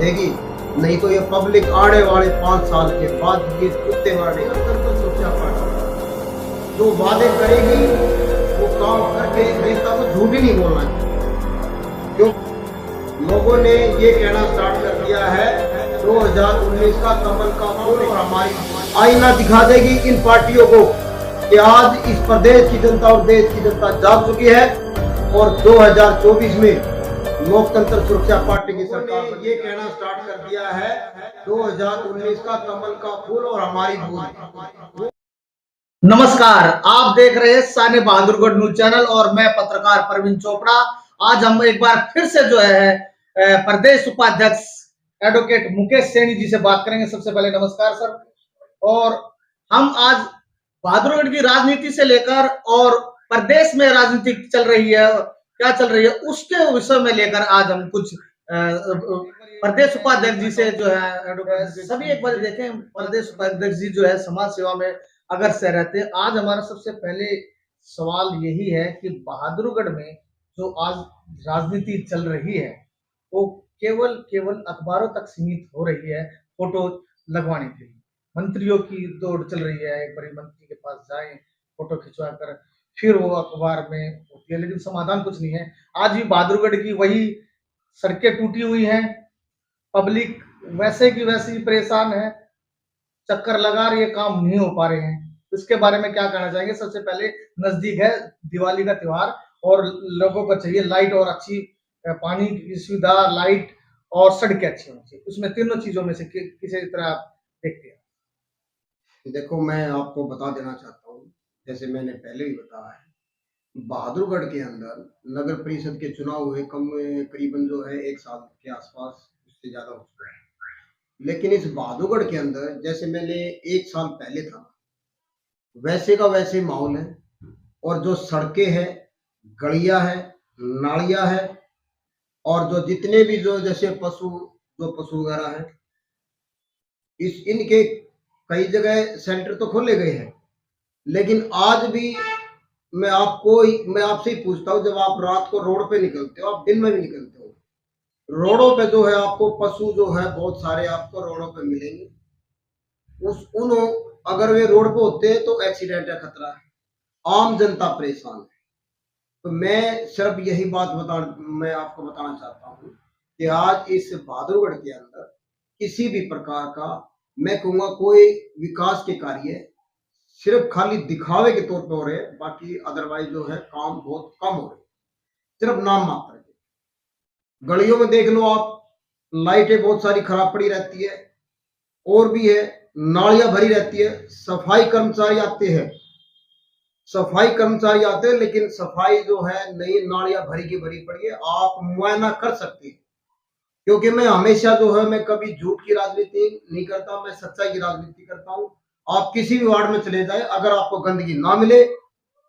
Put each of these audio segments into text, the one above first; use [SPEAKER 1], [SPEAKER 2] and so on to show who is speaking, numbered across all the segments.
[SPEAKER 1] देगी, नहीं तो ये पब्लिक आने वाले 5 साल के बाद ये कुत्ते मारने का तंत्र सोचा पड़ा। जो वादे करेगी वो काम करके नेता को झूठ ही नहीं बोलना चाहिए। क्यों लोगों ने ये कहना स्टार्ट कर दिया है 2019 का कमल का फूल और हमारी आईना दिखा देगी इन पार्टियों को कि आज इस प्रदेश की जनता और देश की जनता जाग चुकी है और 2024 में लोकतंत्र सुरक्षा पार्टी की सरकार ने ये कहना स्टार्ट कर दिया है 2019 का कमल का फूल और हमारी बूंद।
[SPEAKER 2] नमस्कार, आप देख रहे हैं साने बहादुरगढ़ न्यूज चैनल और मैं पत्रकार परवीन चोपड़ा। आज हम एक बार फिर से जो है प्रदेश उपाध्यक्ष एडवोकेट मुकेश सैनी जी से बात करेंगे। सबसे पहले नमस्कार सर। और हम आज बहादुरगढ़ की राजनीति से लेकर और प्रदेश में राजनीति चल रही है, क्या चल रही है, उसके विषय में लेकर आज हम कुछ प्रदेश उपाध्यक्ष जी से जो है सभी एक बार देखें। प्रदेश उपाध्यक्ष जी जो है समाज सेवा में अगर से रहते हैं। आज हमारा सबसे पहले सवाल यही है कि बहादुरगढ़ में जो आज राजनीति चल रही है वो केवल अखबारों तक सीमित हो रही है, फोटो लगवाने के लिए। मंत्रियों की दौड़ चल रही है, एक बड़ी मंत्री के पास जाएं, फोटो खिंचवा कर फिर वो अखबार में होती है, लेकिन समाधान कुछ नहीं है। आज भी बहादुरगढ़ की वही सड़कें टूटी हुई हैं, पब्लिक वैसे की वैसी परेशान है, चक्कर लगा रही है, काम नहीं हो पा रहे हैं। इसके बारे में क्या कहना चाहेंगे? सबसे पहले नजदीक है दिवाली का त्योहार और लोगों को चाहिए लाइट और अच्छी पानी की सुविधा, लाइट और सड़कें अच्छी होनी चाहिए। उसमें तीनों चीजों में से किसी तरह आप देखते हैं?
[SPEAKER 1] देखो, मैं आपको बता देना चाहता हूँ, जैसे मैंने पहले ही बताया है, बहादुरगढ़ के अंदर नगर परिषद के चुनाव हुए करीबन जो है 1 साल के आसपास, उससे ज्यादा हो चुका है। लेकिन इस बहादुरगढ़ के अंदर जैसे मैंने 1 साल पहले था वैसे का वैसे माहौल है। और जो सड़कें हैं, गलियां है, नालियां है और जो जितने भी जो जैसे पशु वगैरह है, इनके कई जगह सेंटर तो खोले गए हैं। लेकिन आज भी मैं आपसे ही पूछता हूँ, जब आप रात को रोड पे निकलते हो, आप दिन में भी निकलते हो, रोडों पे जो है आपको पशु जो है बहुत सारे आपको रोडों पे मिलेंगे। अगर वे रोड पे होते हैं तो एक्सीडेंट का खतरा है, आम जनता परेशान है। तो मैं सिर्फ यही बात मैं आपको बताना चाहता हूँ कि आज इस बहादुरगढ़ के अंदर किसी भी प्रकार का, मैं कहूँगा, कोई विकास के कार्य सिर्फ खाली दिखावे के तौर पे हो रहे हैं। बाकी अदरवाइज जो है काम बहुत कम हो रहे हैं, सिर्फ नाम मात्र के। गलियों में देख लो आप, लाइटें बहुत सारी खराब पड़ी रहती है और भी है, नालियां भरी रहती है। सफाई कर्मचारी आते हैं लेकिन सफाई जो है नहीं, नालियां भरी की भरी पड़ी है। आप मुआयना कर सकते हैं, क्योंकि मैं हमेशा जो है, मैं कभी झूठ की राजनीति नहीं करता, मैं सच्चाई की राजनीति करता हूँ। आप किसी भी वार्ड में चले जाए, अगर आपको गंदगी ना मिले,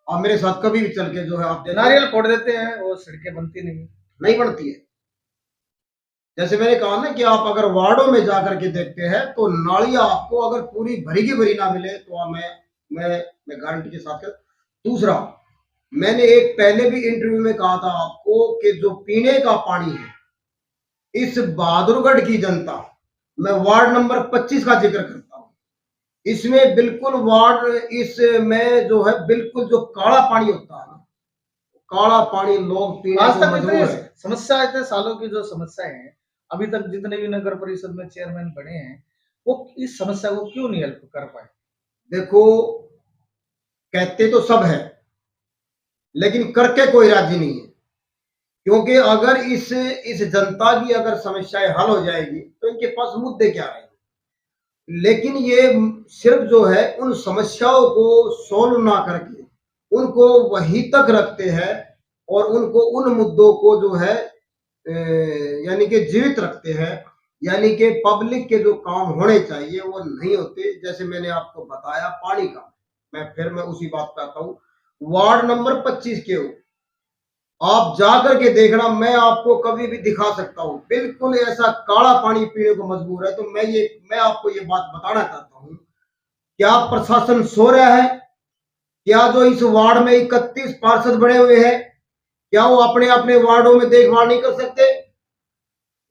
[SPEAKER 1] आप मेरे साथ कभी भी चल के जो है आप
[SPEAKER 2] नारियल फोड़ देते हैं, वो सड़कें बनती नहीं
[SPEAKER 1] बनती है। जैसे मैंने कहा ना कि आप अगर वार्डों में जाकर के देखते हैं तो नालियां आपको अगर पूरी भरी की भरी ना मिले तो मैं गारंटी के साथ कर। दूसरा, मैंने एक पहले भी इंटरव्यू में कहा था आपको कि जो पीने का पानी है, इस बहादुरगढ़ की जनता, मैं वार्ड नंबर 25 का जिक्र करता हूँ, इसमें बिल्कुल इसमें जो है बिल्कुल जो काला पानी होता है ना, काला पानी लोग पीने
[SPEAKER 2] आज
[SPEAKER 1] को
[SPEAKER 2] तक
[SPEAKER 1] मजबूर है।
[SPEAKER 2] समस्या, इतने सालों की जो समस्या है, अभी तक जितने भी नगर परिषद में चेयरमैन बने हैं वो इस समस्या को क्यों नहीं हल कर पाए?
[SPEAKER 1] देखो, कहते तो सब है लेकिन करके कोई राजी नहीं है। क्योंकि अगर इस जनता की अगर समस्याएं हल हो जाएगी तो इनके पास मुद्दे क्या रहेंगे। लेकिन ये सिर्फ जो है उन समस्याओं को सोल्व ना करके उनको वहीं तक रखते हैं और उनको उन मुद्दों को जो है यानी कि जीवित रखते हैं, यानी कि पब्लिक के जो काम होने चाहिए वो नहीं होते। जैसे मैंने आपको बताया पानी का, मैं उसी बात पे आता हूँ। वार्ड नंबर 25 के हो, आप जाकर के देखना, मैं आपको कभी भी दिखा सकता हूँ, बिल्कुल ऐसा काला पानी पीने को मजबूर है। तो मैं आपको ये बात बताना चाहता हूँ, क्या प्रशासन सो रहा है? क्या जो इस वार्ड में 31 पार्षद बने हुए हैं, क्या वो अपने अपने वार्डों में देखभाल नहीं कर सकते?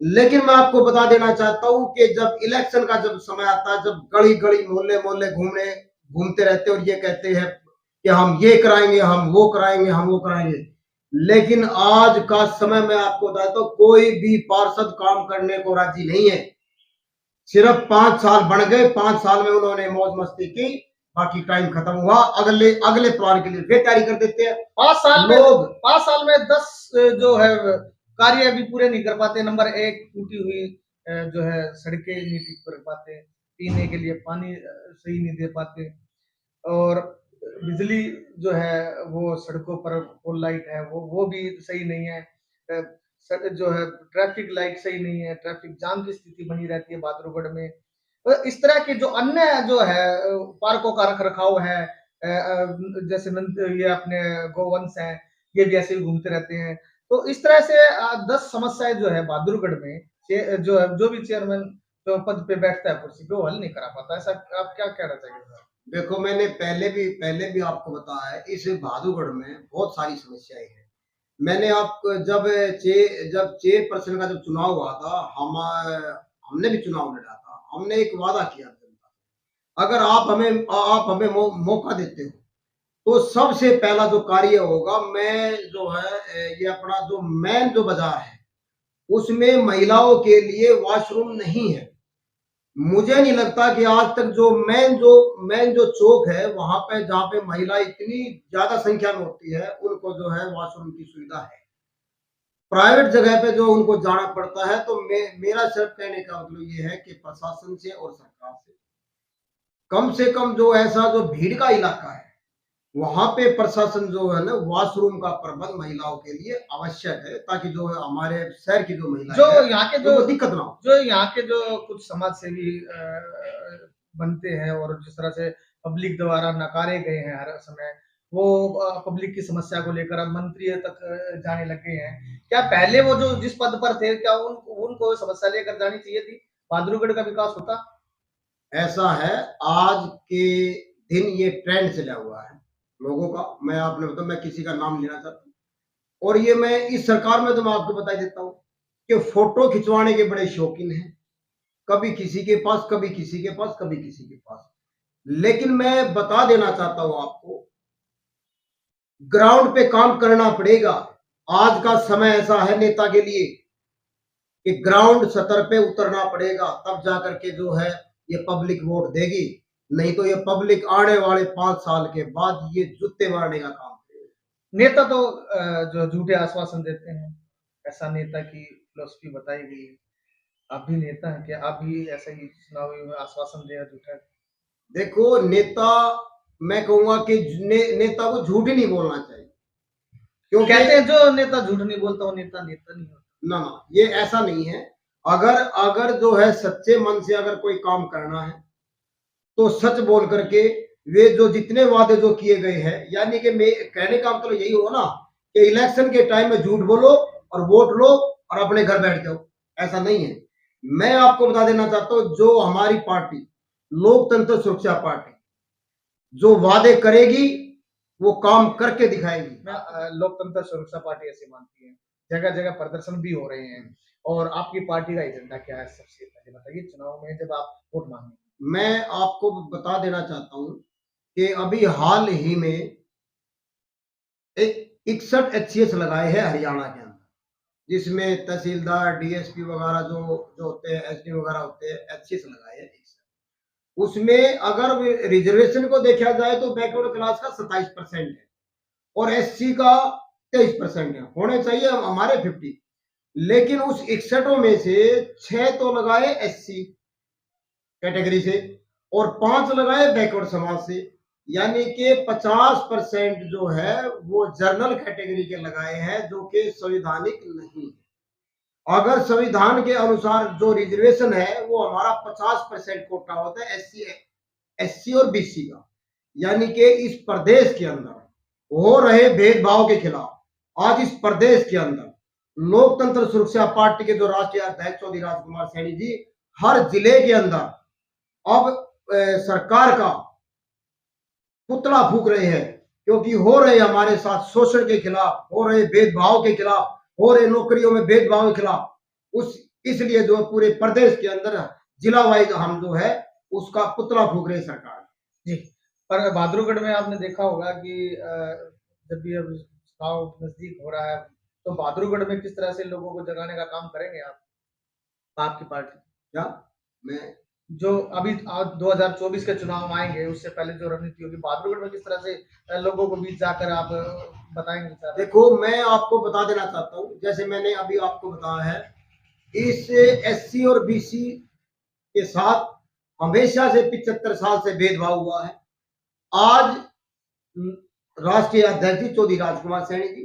[SPEAKER 1] लेकिन मैं आपको बता देना चाहता हूं कि जब इलेक्शन का जब समय आता है, जब गली गली मोहल्ले मोहल्ले घूमते रहते और ये कहते हैं कि हम ये कराएंगे, हम वो कराएंगे, हम वो कराएंगे, लेकिन आज का समय में आपको बताता हूं कोई भी पार्षद काम करने को राजी नहीं है। सिर्फ 5 साल बन गए, 5 साल में उन्होंने मौज मस्ती की, बाकी टाइम खत्म हुआ, अगले अगले प्लान के लिए फिर तैयारी कर देते हैं।
[SPEAKER 2] 5 साल में 10 जो है कार्य भी पूरे नहीं कर पाते। नंबर 1, टूटी हुई जो है सड़कें नहीं ठीक कर पाते, पीने के लिए पानी सही नहीं दे पाते, और बिजली जो है वो सड़कों पर पोल लाइट है वो भी सही नहीं है। जो है ट्रैफिक लाइट सही नहीं है, ट्रैफिक जाम की स्थिति बनी रहती है बहादुरगढ़ में। तो इस तरह के जो अन्य जो है पार्कों का रख रखाव है, जैसे ये अपने गोवंश हैं, ये भी ऐसे ही घूमते रहते हैं। तो इस तरह से 10 समस्याएं जो है बहादुरगढ़ में जो है, जो भी चेयरमैन जो पद पे बैठता है कुर्सी पे, वो हल नहीं करा पाता। ऐसा आप क्या कहना चाहिए?
[SPEAKER 1] देखो, मैंने पहले भी आपको बताया है, इस बहादुरगढ़ में बहुत सारी समस्याएं हैं। मैंने आपको जब चेयरपर्सन का जब चुनाव हुआ था, हमने भी चुनाव लड़ा था। हमने एक वादा किया जनता से, अगर आप हमें मौका देते हो तो सबसे पहला जो कार्य होगा, मैं जो है ये अपना जो मेन जो बाजार है उसमें महिलाओं के लिए वॉशरूम नहीं है। मुझे नहीं लगता कि आज तक जो मेन जो चौक है वहां पे, जहाँ पे महिला इतनी ज्यादा संख्या में होती है, उनको जो है वॉशरूम की सुविधा है। प्राइवेट जगह पे जो उनको जाना पड़ता है। तो मेरा सिर्फ कहने का मतलब ये है कि प्रशासन से और सरकार से कम जो ऐसा जो भीड़ का इलाका है वहां पे प्रशासन जो है ना, वॉशरूम का प्रबंध महिलाओं के लिए आवश्यक है, ताकि जो है हमारे शहर की जो महिलाएं
[SPEAKER 2] जो
[SPEAKER 1] हैं,
[SPEAKER 2] यहाँ के
[SPEAKER 1] उनको दिक्कत ना हो।
[SPEAKER 2] जो यहाँ के जो कुछ समाज सेवी बनते हैं, और जिस तरह से पब्लिक द्वारा नकारे गए हैं हर समय, वो पब्लिक की समस्या को लेकर अब मंत्री तक जाने लग गए हैं। क्या पहले वो जो जिस पद पर थे, क्या उनको समस्या लेकर जानी चाहिए थी? बहादुरगढ़ का विकास होता।
[SPEAKER 1] ऐसा है, आज के दिन ये ट्रेंड चला हुआ है लोगों का। मैं आपने मतलब मैं किसी का नाम लेना चाहता हूँ, और ये मैं इस सरकार में तो मैं आपको बता देता हूँ कि फोटो खिंचवाने के बड़े शौकीन हैं, कभी किसी के पास, कभी किसी के पास, कभी किसी के पास। लेकिन मैं बता देना चाहता हूं आपको, ग्राउंड पे काम करना पड़ेगा। आज का समय ऐसा है नेता के लिए कि ग्राउंड स्तर पे उतरना पड़ेगा, तब जाकर के जो है ये पब्लिक वोट देगी। नहीं तो ये पब्लिक आने वाले 5 साल के बाद ये जूते मारने का काम करेगी।
[SPEAKER 2] नेता तो जो झूठे आश्वासन देते हैं, ऐसा नेता की फिलोसफी बताई गई है। आप भी नेता हैं, क्या आप भी ऐसा ही चुनावी में आश्वासन दे झूठा?
[SPEAKER 1] देखो, नेता, मैं कहूंगा कि नेता को झूठ ही नहीं बोलना चाहिए, क्योंकि
[SPEAKER 2] कहते हैं जो नेता झूठ नहीं बोलता वो नेता नहीं होता।
[SPEAKER 1] ना ना, ये ऐसा नहीं है। अगर अगर जो है सच्चे मन से अगर कोई काम करना है तो सच बोल करके, वे जो जितने वादे जो किए गए हैं, यानी कि मैं कहने का मतलब यही होगा ना कि इलेक्शन के टाइम में झूठ बोलो और वोट लो और अपने घर बैठ जाओ, ऐसा नहीं है। मैं आपको बता देना चाहता हूं, जो हमारी पार्टी लोकतंत्र सुरक्षा पार्टी जो वादे करेगी वो काम करके दिखाएगी।
[SPEAKER 2] लोकतंत्र सुरक्षा पार्टी ऐसी मानती है, जगह जगह प्रदर्शन भी हो रहे हैं। और आपकी पार्टी का एजेंडा क्या है, सबसे पहले बताइए, चुनाव में जब आप वोट मांगे?
[SPEAKER 1] मैं आपको बता देना चाहता हूं कि अभी हाल ही में 61 एचसीएस लगाए हैं हरियाणा के अंदर, जिसमें तहसीलदार, डीएसपी वगैरह जो होते हैं, एसडी वगैरह होते हैं, एचसीएस लगाए हैं। उसमें अगर रिजर्वेशन को देखा जाए तो बैकवर्ड क्लास का 27% है और एससी का 23% है। होने चाहिए हमारे 50, लेकिन उस 61 में से 6 तो लगाए एससी कैटेगरी से और 5 लगाए बैकवर्ड समाज से, यानी कि 50% जो है वो जनरल कैटेगरी के लगाए हैं, जो कि संवैधानिक नहीं है। अगर संविधान के अनुसार जो रिजर्वेशन है वो हमारा 50% कोटा होता है एससी और बीसी का, यानी कि इस प्रदेश के अंदर हो रहे भेदभाव के खिलाफ आज इस प्रदेश के अंदर लोकतंत्र सुरक्षा पार्टी के जो राष्ट्रीय अध्यक्ष चौधरी राजकुमार सैनी जी हर जिले के अंदर अब सरकार का पुतला फूंक रहे हैं, क्योंकि हो रहे हमारे साथ शोषण के खिलाफ, हो रहे भेदभाव के खिलाफ, हो रहे नौकरियों में भेदभाव के खिलाफ। उस इसलिए जो पूरे प्रदेश के अंदर जिला वाइज हम जो है उसका पुतला फूक रहे सरकार
[SPEAKER 2] जी। पर बहादुरगढ़ में आपने देखा होगा कि जब भी अब चुनाव नजदीक हो रहा है तो बहादुरगढ़ में किस तरह से लोगों को जगाने का काम करेंगे आप, आपकी पार्टी?
[SPEAKER 1] क्या मैं
[SPEAKER 2] जो अभी 2024 के चुनाव आएंगे उससे पहले जो रणनीति होगी बहादुरगढ़ में किस तरह से लोगों को बीच जाकर आप बताएंगे सर?
[SPEAKER 1] देखो, मैं आपको बता देना चाहता हूँ, जैसे मैंने अभी आपको बताया है, इस एससी और बीसी के साथ हमेशा से 75 साल से भेदभाव हुआ है। आज राष्ट्रीय अध्यक्ष जी चौधरी राजकुमार सैनी जी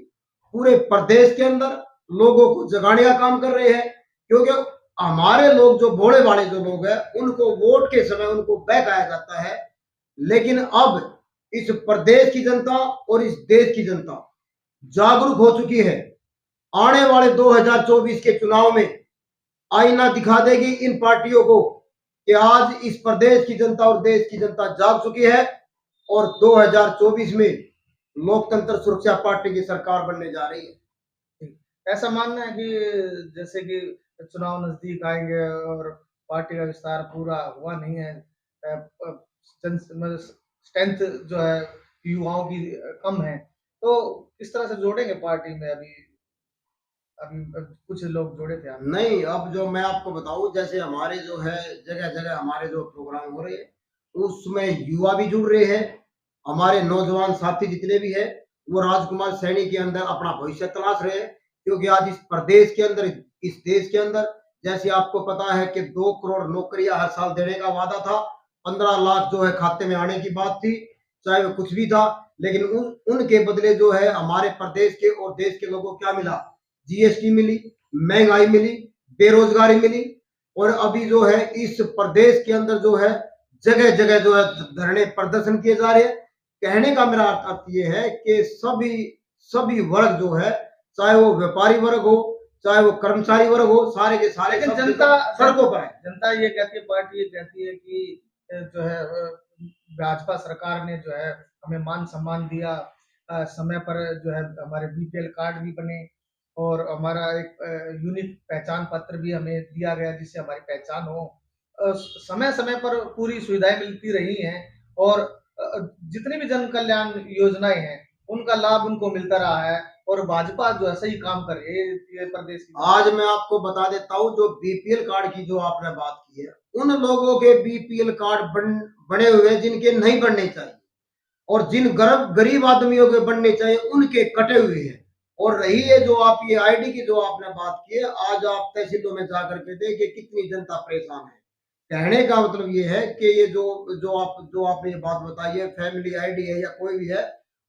[SPEAKER 1] पूरे प्रदेश के अंदर लोगों को जगाने का काम कर रहे हैं, क्योंकि हमारे लोग जो भोले भाले जो लोग हैं उनको वोट के समय उनको बहकाया जाता है, लेकिन अब इस प्रदेश की जनता और इस देश की जनता जागरूक हो चुकी है। आने वाले 2024 के चुनाव में आईना दिखा देगी इन पार्टियों को कि आज इस प्रदेश की जनता और देश की जनता जाग चुकी है और 2024 में लोकतंत्र सुरक्षा पार्टी की सरकार बनने जा रही है।
[SPEAKER 2] ऐसा मानना है कि जैसे कि चुनाव नजदीक आएंगे और पार्टी का विस्तार पूरा हुआ नहीं है, स्ट्रेंथ जो है युवाओं की कम है, तो किस तरह से जोड़ेंगे पार्टी में? अभी अभी कुछ लोग जोड़े थे आप?
[SPEAKER 1] नहीं, अब जो मैं आपको बताऊं, जैसे हमारे जो है जगह जगह हमारे जो प्रोग्राम हो रहे हैं उसमें युवा भी जुड़ रहे हैं, हमारे नौजवान साथी जितने भी है वो राजकुमार सैनी के अंदर अपना भविष्य तलाश रहे हैं, क्योंकि आज इस प्रदेश के अंदर इस देश के अंदर जैसे आपको पता है कि 2 करोड़ नौकरियां हर साल देने का वादा था, 15 लाख जो है खाते में आने की बात थी, चाहे वो कुछ भी था, लेकिन उनके बदले जो है हमारे प्रदेश के और देश के लोगों को क्या मिला? जीएसटी मिली, महंगाई मिली, बेरोजगारी मिली, और अभी जो है इस प्रदेश के अंदर जो है जगह जगह जो है धरने प्रदर्शन किए जा रहे हैं। कहने का मेरा अर्थ ये है कि सभी वर्ग जो है, चाहे वो व्यापारी वर्ग हो, चाहे वो कर्मचारी वर्ग हो, सारे के सारे
[SPEAKER 2] जनता
[SPEAKER 1] सड़कों पर है।
[SPEAKER 2] जनता ये कहती है, पार्टी ये कहती है कि जो है भाजपा सरकार ने जो है हमें मान सम्मान दिया, समय पर जो है हमारे बीपीएल कार्ड भी बने और हमारा एक यूनिक पहचान पत्र भी हमें दिया गया जिससे हमारी पहचान हो। समय समय पर पूरी सुविधाएं मिलती रही हैं और जितनी भी जन कल्याण योजनाएं हैं उनका लाभ उनको मिलता रहा है और भाजपा जो है सही काम कर रही है ये प्रदेश की।
[SPEAKER 1] आज मैं आपको बता देता हूँ, जो बीपीएल कार्ड की जो आपने बात की है, उन लोगों के बीपीएल कार्ड बने हुए जिनके नहीं बनने चाहिए, और जिन गरीब आदमियों के बनने चाहिए उनके कटे हुए हैं। और रही है जो आप ये आईडी की जो आपने बात की है, आज आप तहसीलों में जाकर के देखिए कितनी जनता परेशान है। कहने का मतलब ये है कि ये जो आपने ये बात बताई है, फैमिली आईडी है या कोई भी है,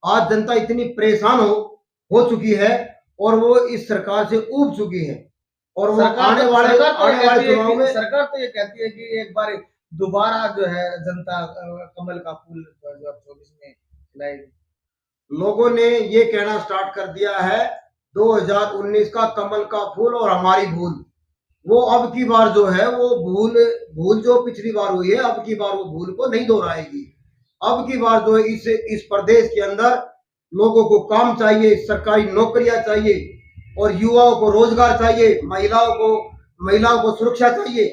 [SPEAKER 1] आज जनता इतनी परेशान हो चुकी है और वो इस सरकार से ऊब चुकी है, और वो आने वाले चुनाव में
[SPEAKER 2] सरकार तो ये कहती है कि एक बार दोबारा जो है जनता कमल का फूल 2024 में लाएगी।
[SPEAKER 1] लोगों ने ये कहना स्टार्ट कर दिया है 2019 का कमल का फूल और हमारी भूल, वो अब की बार जो है वो भूल जो पिछली बार हुई है, अब की बार वो भूल को नहीं दोहराएगी। अब की बार जो है इस प्रदेश के अंदर लोगों को काम चाहिए, सरकारी नौकरियां चाहिए और युवाओं को रोजगार चाहिए, महिलाओं को सुरक्षा चाहिए।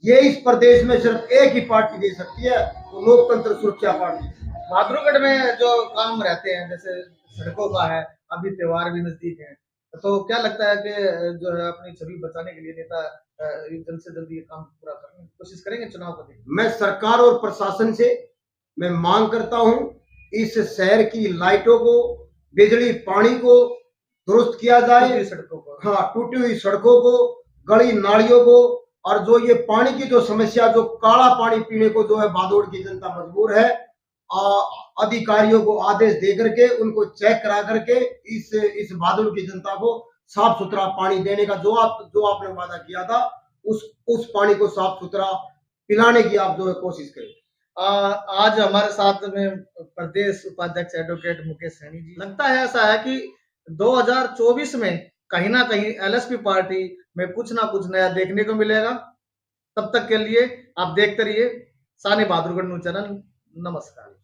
[SPEAKER 1] ये इस प्रदेश में सिर्फ एक ही पार्टी दे सकती है, तो लोकतंत्र सुरक्षा पार्टी।
[SPEAKER 2] बहादुरगढ़ में जो काम रहते हैं जैसे सड़कों का है, अभी त्योहार भी नजदीक है, तो क्या लगता है कि जो है अपनी छवि बचाने के लिए नेता जल्द से जल्द ये काम पूरा करने की कोशिश करेंगे चुनाव को देखते?
[SPEAKER 1] मैं सरकार और प्रशासन से मैं मांग करता हूं, इस शहर की लाइटों को, बिजली पानी को दुरुस्त किया जाए,
[SPEAKER 2] सड़कों को,
[SPEAKER 1] हाँ, टूटी हुई सड़कों को, गली नालियों को, और जो ये पानी की जो समस्या, जो काला पानी पीने को जो है बादोड़ की जनता मजबूर है, अधिकारियों को आदेश दे करके उनको चेक करा करके इस बादल की जनता को साफ सुथरा पानी देने का जो आपने वादा किया था, उस पानी को साफ सुथरा पिलाने की आप जो है कोशिश करें।
[SPEAKER 2] आज हमारे साथ में प्रदेश उपाध्यक्ष एडवोकेट मुकेश सैनी जी। लगता है ऐसा है कि 2024 में कहीं ना कहीं एलएसपी पार्टी में कुछ ना कुछ नया देखने को मिलेगा। तब तक के लिए आप देखते रहिए साने बहादुरगढ़ न्यूज़ चैनल। नमस्कार।